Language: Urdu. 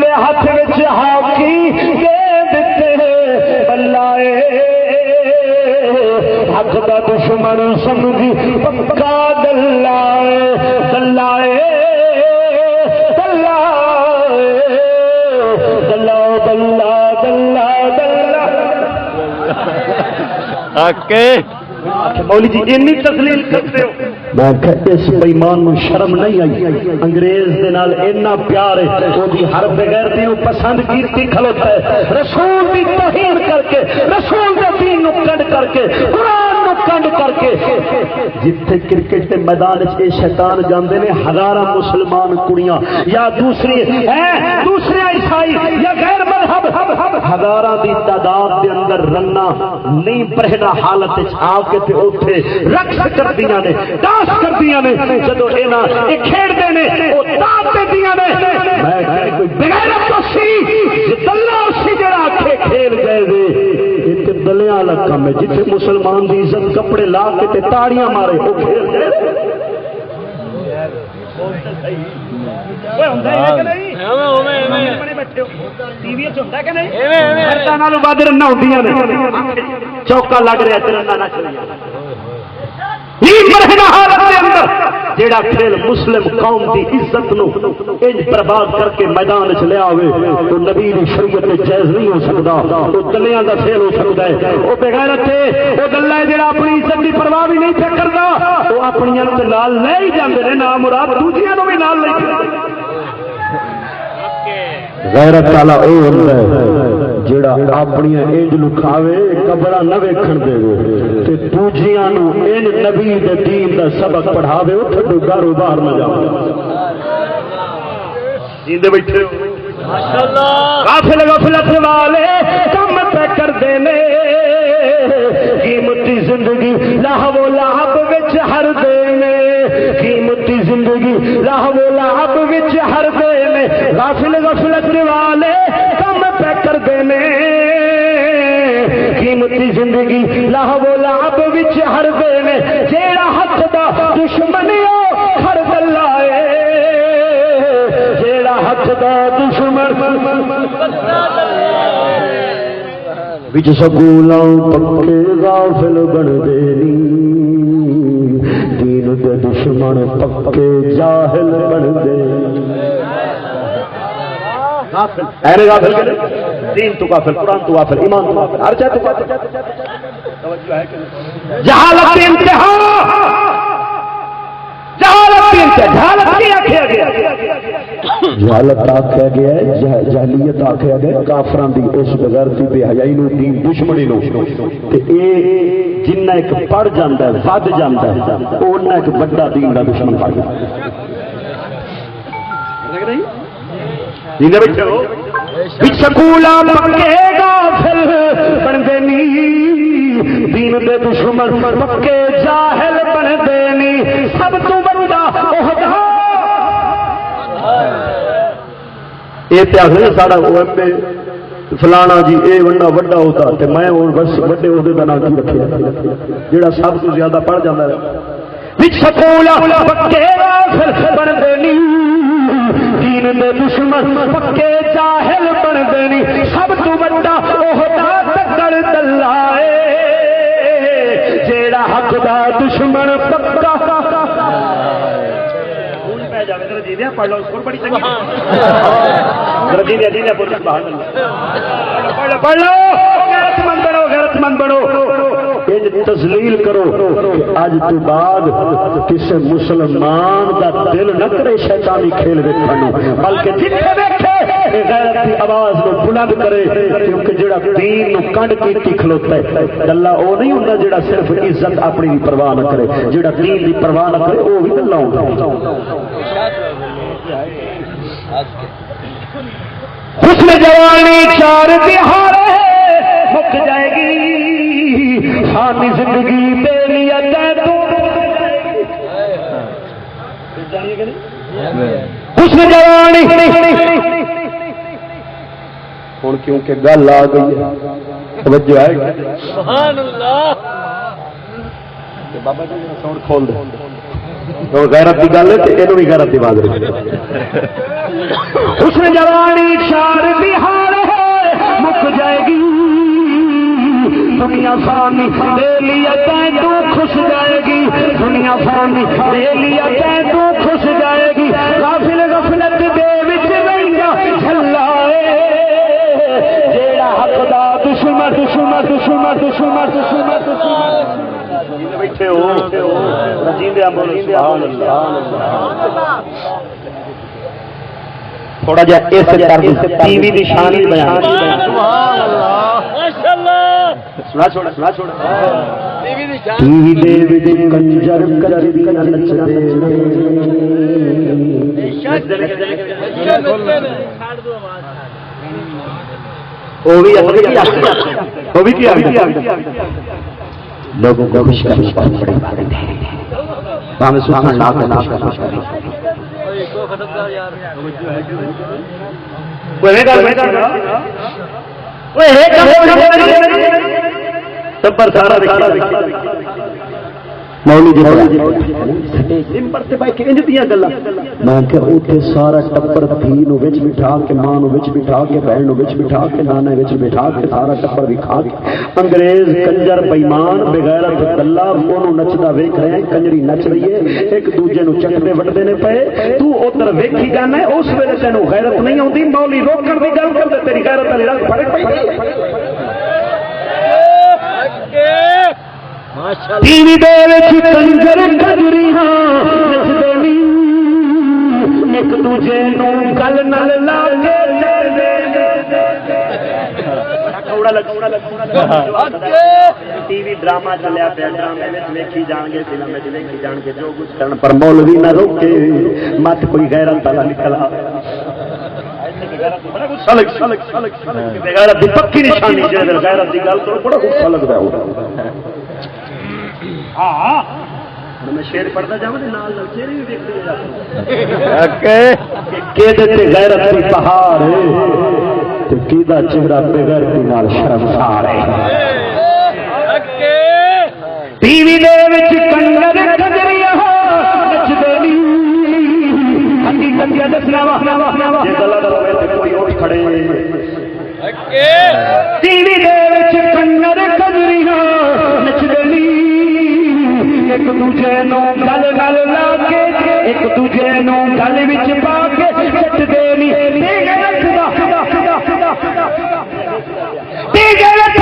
دے ہاتھ وچ ہاکی دے دتے بلائے حق دا دشمن سمجھی پکا دلائے دلائے دلہ دلہ دلہ دلہ مولی جی اینی تسلیل کرتے ہو میں کہ اس بےمان نو شرم نہیں آئی انگریز دے نال اتنا پیار ہے وہ دی ہر بغیرتی نو پسند کیتی کھلوتا ہے رسول دی توہین کر کے رسول دے دین نو کنڈ کر کے قرآن نو کنڈ کر کے جتھے کرکٹ دے میدان وچ شیطان جاندے نے ہزاراں مسلمان کڑیاں یا دوسری عیسائی یا غیر مذہب ہزاراں دی تعداد دے اندر رننا نہیں پرہنا حالت وچ آ کے تے اوتھے رقص کردیاں نے ڈانس کردیاں نے جدو اینا اے کھیڈدے نے او تاپ دیندیاں نے میں کہ کوئی بغیرت تو سی دلہ سی جڑا آکھے کھیل گئے دے تے دلیاں والا کم ہے جتھے مسلمان دی عزت کپڑے لا کے تے تاڑیاں مارے او کھیل گئے چوکا لگ رہا جیڑا کھیل مسلم قوم دی عزت نو انج برباد کر کے میدان چ لیا ہوئے تو نبی دی شریعت میں جائز نہیں ہو سکتا وہ دلیاں دا کھیل ہو سکتا ہے وہ بغیرت ہے وہ دلہ ہے جیڑا اپنی عزت دی پرواہ بھی نہیں پہ کرتا وہ اپنی نال لے ہی جاندے نے نام مراد دوسریاں نو بھی نال لے غیرت والا او ہوندا ہے جیڑا اپنی انج لکھاوے قبرہ نہ ویکھن دے تے دوجیاں نو ان نبی دے دین دا سبق پڑھاوے اوتھے کوئی گھروں باہر نہ جاوے جیندے بیٹھے ہو ماشاءاللہ غافل غفلت والے کم پہ کردے نے قیمتی زندگی لہو و لعب وچ ہر دے نے قیمتی زندگی لہو و لعب وچ ہر دے نے غافل غفلت والے کم پہ کردے نے قیمتی زندگی لہو و لعب وچ ہر دے نے جیڑا حق دا دشمنیو ہر دلائے جیڑا حق دا دشمن بچ سکولاں پکے غافل بن دے نی دین دے دشمن پکے جاہل بن دے غافل اے غافل دین تو غافل قرآن تو غافل ایمان تو غافل ہر چاہتے توجہ ہے کہ جہالت انتہا جہالت آخیا گیا ہے جہلیت آخیا گیا کافران دی اس بغیرتی بے حیائی نو دین دشمنی نو تے اے جنہ ایک پڑھ جاندا ہے ود جاندا ہے اونہ ایک بڑا دین دا دشمن بن جاندا ہے لگ رہی جیندے بیٹھے ہو وچ سکولاں پکے غافل بن دے نی دین دے دشمن پکے جاہل بن دے نی سب تو بڑا عہدہ یہ پیاسے ساڑا او ایم اے فلانا جی اے وڈا ہوتا تے میں بس وڈے عہدے دا نام کی رکھیا جیڑا سب تو زیادہ پڑھ جاندا ہے وچ سکولا پکے غافل بن دے نی دین دے دشمن پکے جاہل بن دے نی سب تو بڑا عہدہ تکڑ دلائے جیڑا حق دا دشمن پکا پڑھ لو سکول بڑی چنگی پڑھ لو غیرت مند بڑو تذلیل کرو اج تو بعد کسی مسلمان دا دل نہ کرے شیطانی کھیل دیکھنے بلکہ جتنے دیکھے غیرت کی آواز کو بلند کرے کیونکہ جڑا دین نو کنڈ کیتی کھلوتا ہے اللہ او نہیں ہوندا جڑا صرف عزت اپنی دی پرواہ نہ کرے جڑا دین دی پرواہ نہ کرے او بھی اللہ ہوندا حسن جوانی چار دہاڑے مک جائے گی فانی زندگی بے نیت تو حسن جوانی ہوں کیونکہ گل آ گئی ہے توجہ ہے سبحان اللہ بابا جی ساؤنڈ کھول دے تو غیرت کی گل ہے کہ یہ بھی غیرت کی بات رکھے حسن جوانی چار بہار ہے مک جائے گی دنیا فانی دے لیا تو خوش جائے گی دنیا فانی دے لیا تو خوش جائے گی غافل غفلت دے وچ رہندا جھلائے جیڑا حق دا دشمن دشمن دشمن دشمن دشمن بیٹھے ہو جیندے بولو سبحان اللہ تھوڑا جا اس طرح ٹی وی دی شان بھی بیان سبحان اللہ ماشاءاللہ سنا چھوڑ ٹی وی دے وچ کنجر کنجر نچدے وہ بھی کیا لوگوں کو خوش کرنے کی بڑی بات ہے ہمیں سبحان اللہ سارا ٹبر دھی بٹھا کے ماں بٹھا کے بہن بٹھا کے نانا بٹھا کے سارا ٹبر بٹھا کے انگریز کنجر بےمان بغیرت گلا نچتا ویک رہے ہیں کنجری نچ رہی ہے ایک دوجے نو چکتے وٹتے نے پے تو ادھر ویکھی جانا ہے اس ویلے تینوں غیرت نہیں آتی مولی روکن کی گل کر تیری غیرت والی رنگ فرق پی ٹی وی کنجر کنجریاں نچدے نہیں ایک دوجے نو گل نال لا ٹی وی ڈرامہ چلیا پیا ڈرامے ویکھی جان گے فلم ویکھی جان گے جو کچھ کرن پر مولوی نہ روکے مت کوئی غیرت والا نکلا غیرت دی پکی نشانی جے غیرت دی گل کرو بڑا غصہ لگدا ہے میں شیر پڑھتا جاؤں شیر بھی دیکھتے غیرت کی پہاڑ کیدا چہرہ بغیرتی نال شرمسار ہے ٹی وی دے وچ کنجر کنجریاں نچدے نہیں حقیقت کیا دسنا وا جے غلط ہوے تے کوئی اٹھ کھڑے ٹی وی دے وچ کنجر کنجریاں نچدے نہیں ایک دوجے نو گل گل لا کے ایک دوجے نو گل وچ پا کے سٹ دے نہیں تے غیرت